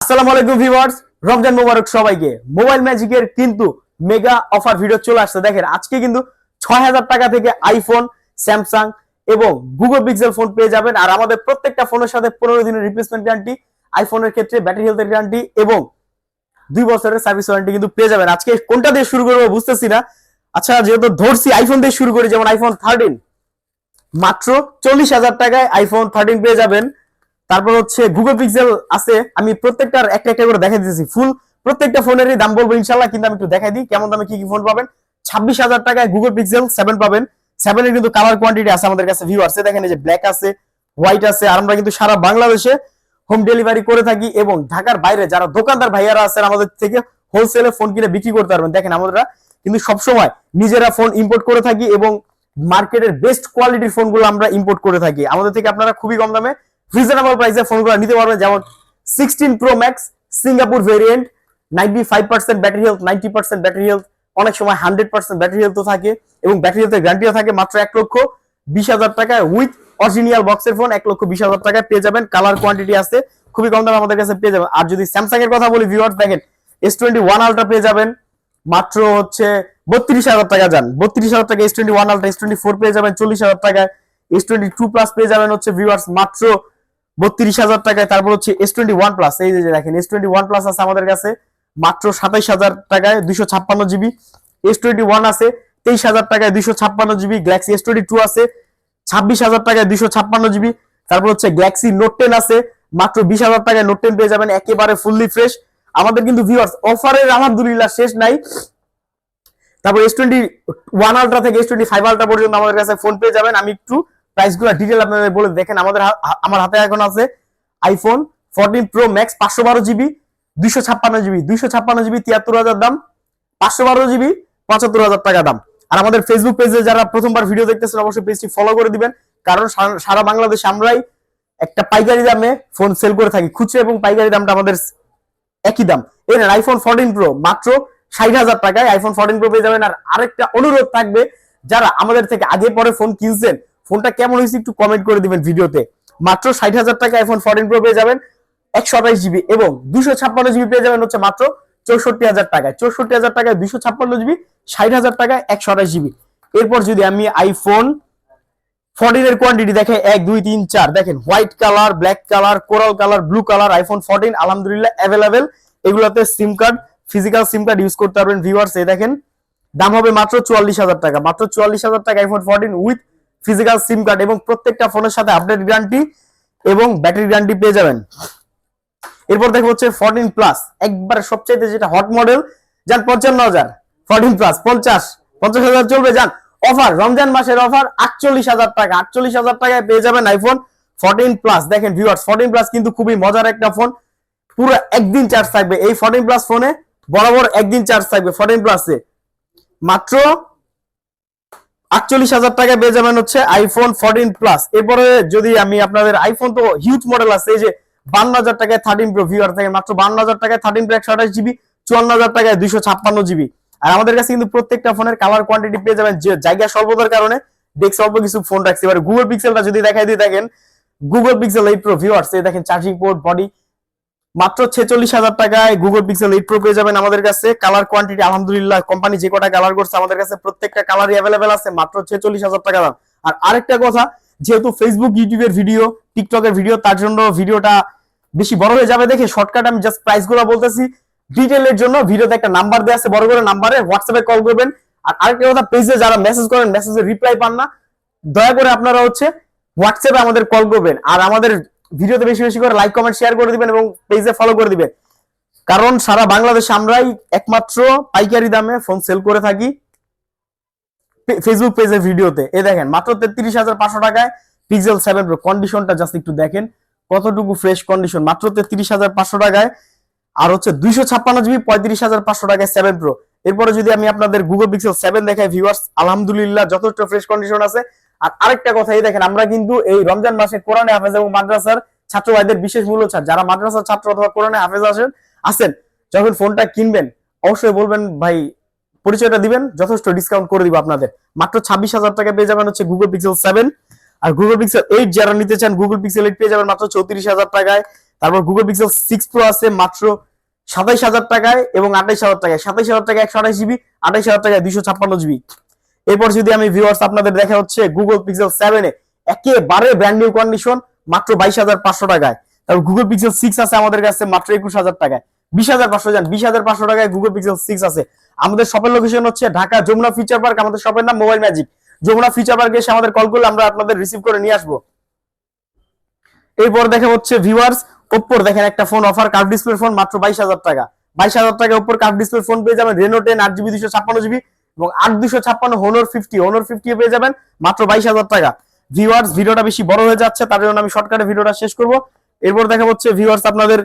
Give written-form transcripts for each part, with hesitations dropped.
আসসালামু আলাইকুম ভিউয়ার্স, রমজান মোবারক সবাইকে। মোবাইল ম্যাজিকের কিন্তু মেগা অফার ভিডিও চলে আসছে। দেখেন আজকে কিন্তু ৬০০০ টাকা থেকে আইফোন, স্যামসাং এবং গুগল পিক্সেল ফোন পেয়ে যাবেন। আর আমাদের প্রত্যেকটা ফোনের সাথে 15 দিনের রিপ্লেসমেন্ট গ্যারান্টি, আইফোনের ক্ষেত্রে ব্যাটারি হেলথের গ্যারান্টি এবং 2 বছরের সার্ভিস ওয়ারেন্টি কিন্তু পেয়ে যাবেন। আজকে কোনটা দিয়ে শুরু করবো বুঝতেছি না। আচ্ছা, যেহেতু ধরছি আইফোন দিয়ে শুরু করি। যেমন আইফোন 13 মাত্র ৪০,০০০ টাকায় আইফোন 13 পেয়ে যাবেন। তারপর হচ্ছে গুগল পিক্সেল আছে। আমি প্রত্যেকটার একটা একটা করে দেখাই দিতেছি। ফুল প্রত্যেকটা ফোনেরই দাম বলবো ইনশাআল্লাহ, কিন্তু আমি একটু দেখাই দিই কেমন দামে কি কি ফোন পাবেন। ২৬,০০০ টাকায় গুগল পিক্সেল 7 পাবেন। 7 এর কিন্তু কালার কোয়ান্টিটি আছে আমাদের কাছে ভিউয়ার্স। দেখেন এই যে ব্ল্যাক আছে, হোয়াইট আছে। আর আমরা কিন্তু সারা বাংলাদেশে হোম ডেলিভারি করে থাকি এবং ঢাকার বাইরে যারা দোকানদার ভাইয়ারা আছেন আমাদের থেকে হোলসেলে ফোন কিনে বিক্রি করতে পারবেন। দেখেন আমরা কিন্তু সবসময় নিজেরা ফোন ইম্পোর্ট করে থাকি এবং মার্কেটের বেস্ট কোয়ালিটির ফোনগুলো আমরা ইম্পোর্ট করে থাকি। আমাদের থেকে আপনারা খুবই কম দামে রিজনেবল প্রাইসে ফোনগুলো নিতে পারবেন। যেমন 16 pro max Singapore variant, 95% battery health, 90% battery health, অনেক সময় 100% ব্যাটারি হেলথও থাকে এবং ব্যাটারি হেলথের গ্যারান্টিও থাকে। মাত্র ১,২০,০০০ টাকায় উইথ অরিজিনাল বক্সের ফোন ১,২০,০০০ টাকায় পেয়ে যাবেন। কালার কোয়ান্টিটি আছে, খুবই কম দামে আমাদের কাছে পেয়ে যাবেন। আর যদি স্যামসাং এর কথা বলি ভিউয়ার্স, দেখেন S21 আলট্রা পেয়ে যাবেন মাত্র হচ্ছে ৩২,০০০ টাকা। যান ৩২,০০০ টাকা S21 আলট্রা। S24 পেয়ে যাবেন 40,০০০ টাকায়। S22 প্লাস পেয়ে যাবেন হচ্ছে ভিউয়ার্স মাত্র ৩২,০০০ টাকায়। তারপর হচ্ছে S21 প্লাস, এই যে দেখেন S21 প্লাস আছে আমাদের কাছে মাত্র ২৭,০০০ টাকায় 256 জিবি। S21 আছে 23,০০০ টাকায় 256 জিবি। গ্যালাক্সি S22 আছে 26,০০০ টাকায় 256 জিবি। তারপর হচ্ছে গ্যালাক্সি নোট 10 আছে মাত্র 20,০০০ টাকায় নোট 10 পেয়ে যাবেন, একেবারে ফুললি ফ্রেশ। আমাদের কিন্তু ভিউয়ার্স অফারের আলহামদুলিল্লাহ শেষ নাই। তারপর S21 আলট্রা থেকে S25 আলট্রা পর্যন্ত আমাদের কাছে ফোন পেয়ে যাবেন। আমি একটু প্রাইসগুলো ডিটেইল আপনাদের বলে দেখেন। আমার হাতে এখন আছে iPhone 14 pro max 512 GB 256 GB 256 GB 73,০০০ দাম, 512 জিবি 75,০০০ টাকা দাম। আর আমাদের ফেসবুক পেজে যারা প্রথমবার ভিডিও দেখতেছেন অবশ্যই পেজটি ফলো করে দিবেন, কারণ সারা বাংলাদেশে আমরাই একটা পাইকারি দামে ফোন সেল করে থাকি। খুচরা এবং পাইকারি দামটা আমাদের একই দাম। এই নেন আইফোন 14 প্রো মাত্র ৬০,০০০ টাকায় আইফোন 14 প্রো পেয়ে যাবেন। আর আরেকটা অনুরোধ থাকবে, যারা আমাদের থেকে আগে পরে ফোন কিনছেন, ফোনটা কেমন হয়েছে একটু কমেন্ট করে দিবেন ভিডিওতে। মাত্র ৬০,০০০ টাকা আইফোন 14 প্রো পেয়ে যাবেন 128 জিবি এবং 256 জিবি পেয়ে যাবেন হচ্ছে মাত্র ৬৪,০০০ টাকায়। ৬৪,০০০ টাকায় 256 জিবি, ৬০,০০০ টাকায় 128 জিবি। এরপর যদি আমি আইফোন 14 এর কোয়ান্টিটি দেখে 1 2 3 4 দেখেন white colour, black colour, coral colour, blue colour iPhone 14 আলহামদুলিল্লাহ অ্যাভেলেবেল। এগুলোতে সিম কার্ড, ফিজিক্যাল সিম কার্ড ইউজ করতে পারবেন ভিউয়ার্স। এই দেখেন দাম হবে মাত্র ৪৪,০০০ টাকা। মাত্র ৪৪,০০০ টাকা iPhone 14 with physical SIM card এবং প্রত্যেকটা ফোনের সাথে আপডেট গ্যারান্টি এবং ব্যাটারি গ্যারান্টি পেয়ে যাবেন। এরপর দেখো হচ্ছে 14 প্লাস, একবার সবচেয়ে যেটা হট মডেল, যান ৫৫,০০০। 14 প্লাস ৫০,০০০ চলবে। যান অফার, রমজান মাসের অফার ৪৮,০০০ টাকা। ৪৮,০০০ টাকায় পেয়ে যাবেন আইফোন 14 প্লাস। দেখেন ভিউয়ার্স 14 প্লাস কিন্তু খুবই মজার একটা ফোন, পুরো একদিন চার্জ থাকবে এই 14 প্লাস ফোনে, বরাবর একদিন চার্জ থাকবে 14 প্লাসে। মাত্র ৪৮,০০০ টাকায় পেয়ে যাবেন হচ্ছে আইফোন 14 প্লাস। এরপরে যদি আমি আপনাদের আইফোন তো হিউজ মডেল আছে, এই যে ৫২,০০০ টাকায় 13 প্রো ভিউয়ার থেকে মাত্র ৫২,০০০ টাকায় 13 প্রো 128 জিবি, ৫৪,০০০ টাকায় 256 জিবি। আর আমাদের কাছে কিন্তু প্রত্যেকটা ফোনের কালার কোয়ান্টিটি পেয়ে যাবেন। যে জায়গা স্বল্পতার কারণে ডেস্ক অল্প কিছু ফোন রাখছি। এবার গুগল পিক্সেলটা যদি দেখাই দিই, দেখেন গুগল পিক্সেল 8 প্রো ভিউয়ার্স, এই দেখেন চার্জিং পোর্ট, বডি মাত্র ৪৬,০০০ টাকায় গুগল পিক্সেল 8 প্রো পেয়ে যাবেন আমাদের কাছে। কালার কোয়ান্টিটি আলহামদুলিল্লাহ কোম্পানি যে কটা কালার করছে আমাদের কাছে প্রত্যেকটা কালারই অ্যাভেলেবেল আছে, মাত্র ৪৬,০০০ টাকা দাম। আর আরেকটা কথা, যেহেতু ফেসবুক, ইউটিউবের ভিডিও, টিকটকের ভিডিও, তার জন্য ভিডিওটা বেশি বড় হয়ে যাবে দেখে শর্টকাট আমি জাস্ট প্রাইসগুলো বলতেছি। ডিটেইলের জন্য ভিডিওতে একটা নাম্বার দেওয়া আছে বড় করে, নাম্বারে হোয়াটসঅ্যাপে কল করবেন। আর আরেকটা কথা, পেজে যারা মেসেজ করেন, মেসেজের রিপ্লাই পান না, দয়া করে আপনারা হচ্ছে হোয়াটসঅ্যাপে আমাদের কল করবেন। আর আমাদের ভিডিওতে বেশি বেশি করে লাইক, কমেন্ট, শেয়ার করে দিবেন এবং পেজে ফলো করে দিবেন, কারণ সারা বাংলাদেশে আমরাই একমাত্র পাইকারি দামে ফোন সেল করে থাকি ফেসবুক পেজে ভিডিওতে। এই দেখেন মাত্র ৩৩,৫০০ টাকায় পিক্সেল 7 প্রো। কন্ডিশনটা জাস্ট একটু দেখেন কতটুকু ফ্রেশ কন্ডিশন, মাত্র ৩৩,৫০০ টাকায়। আর হচ্ছে 256 জিবি ৩৫,৫০০ টাকায় 7 প্রো। এরপরে যদি আমি আপনাদের গুগল পিক্সেল 7 দেখাই ভিউয়ার্স, আলহামদুলিল্লাহ যথেষ্ট ফ্রেশ কন্ডিশন আছে। আর আরেকটা কথা, এই দেখেন আমরা কিন্তু এই রমজান মাসে কোরআনে হাফেজ এবং মাদ্রাসার ছাত্র ভাইদের বিশেষ মূল্য ছাড়। যারা মাদ্রাসার ছাত্র অথবা কোরআনে হাফেজ আছেন, যখন ফোনটা কিনবেন অবশ্যই বলবেন ভাই পরিচয়টা দিবেন, যথেষ্ট ডিসকাউন্ট করে দিব আপনাদের। মাত্র 26,০০০ টাকা পেয়ে যাবেন হচ্ছে গুগল পিক্সেল 7। আর গুগল পিক্সেল 8 যারা নিতে চান, গুগল পিক্সেল 8 পেয়ে যাবেন মাত্র 34,০০০ টাকায়। তারপর গুগল পিক্সেল 6 প্রো আছে মাত্র 27,000 টাকায় এবং 28,000 টাকায়। 27,000 টাকায় 128 জিবি, 28,000 টাকায় 256 জিবি। এরপর যদি আমি ভিউয়ার্স আপনাদের দেখা হচ্ছে গুগল পিক্সেল 7 এ একেবারে ব্র্যান্ড নিউ কন্ডিশন মাত্র 22,500 টাকায়। তারপর গুগল পিক্সেল 6 আছে আমাদের কাছে মাত্র 21,000 টাকায়। 20,500 জান, 20,500 টাকায় গুগল পিক্সেল 6 আছে। আমাদের শপের লোকেশন হচ্ছে ঢাকা যমুনা ফিচার পার্ক, আমাদের শপের নাম মোবাইল ম্যাজিক। যমুনা ফিচার পার্কে এসে আমাদের কল করলে আমরা আপনাদের রিসিভ করে নিয়ে আসবো। এরপর দেখা হচ্ছে ভিউয়ার্স ওপ্পোর দেখেন একটা phone offer, curve display phone মাত্র 22,000 টাকা। 22,000 টাকায় ওপ্পোর কার্ভ ডিসপ্লে ফোন পেয়ে যাবেন রেনো 10 8GB 256GB এবং 8256 হনর 50 পেয়ে যাবেন মাত্র 22,000 টাকা। ভিউয়ার্স ভিডিওটা বেশি বড় হয়ে যাচ্ছে, তার জন্য আমি শর্টকাটে ভিডিওটা শেষ করব। এরপর দেখা হচ্ছে ভিউয়ার্স আপনাদের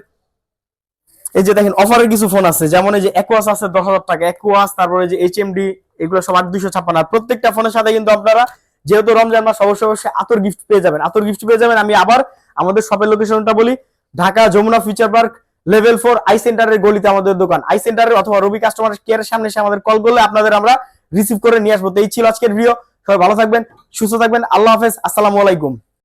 এই যে দেখেন অফারের কিছু ফোন আছে, যেমন এই যে অ্যাকুয়াস আছে 10,000 টাকা অ্যাকুয়াস, তারপরে যে এইচএমডি, এগুলো সব 8256। আর প্রত্যেকটা ফোনের সাথে কিন্তু আপনারা যেহেতু রমজান মাস অবশ্যই আতর গিফট পেয়ে যাবেন, আতর গিফট পেয়ে যাবেন। আমি আবার আমাদের শপের লোকেশনটা বলি, Dhaka Jamuna Future Park level 4 আই সেন্টারের গলিতে আমাদের দোকান। আই সেন্টারের অথবা রবি কাস্টমার কেয়ারের সামনে এসে আমাদের কল করলে আপনাদের আমরা রিসিভ করে নিয়ে আসবো। তো এই ছিল আজকের ভিডিও, সবাই ভালো থাকবেন, সুস্থ থাকবেন, আল্লাহ হাফেজ, আসসালামু আলাইকুম।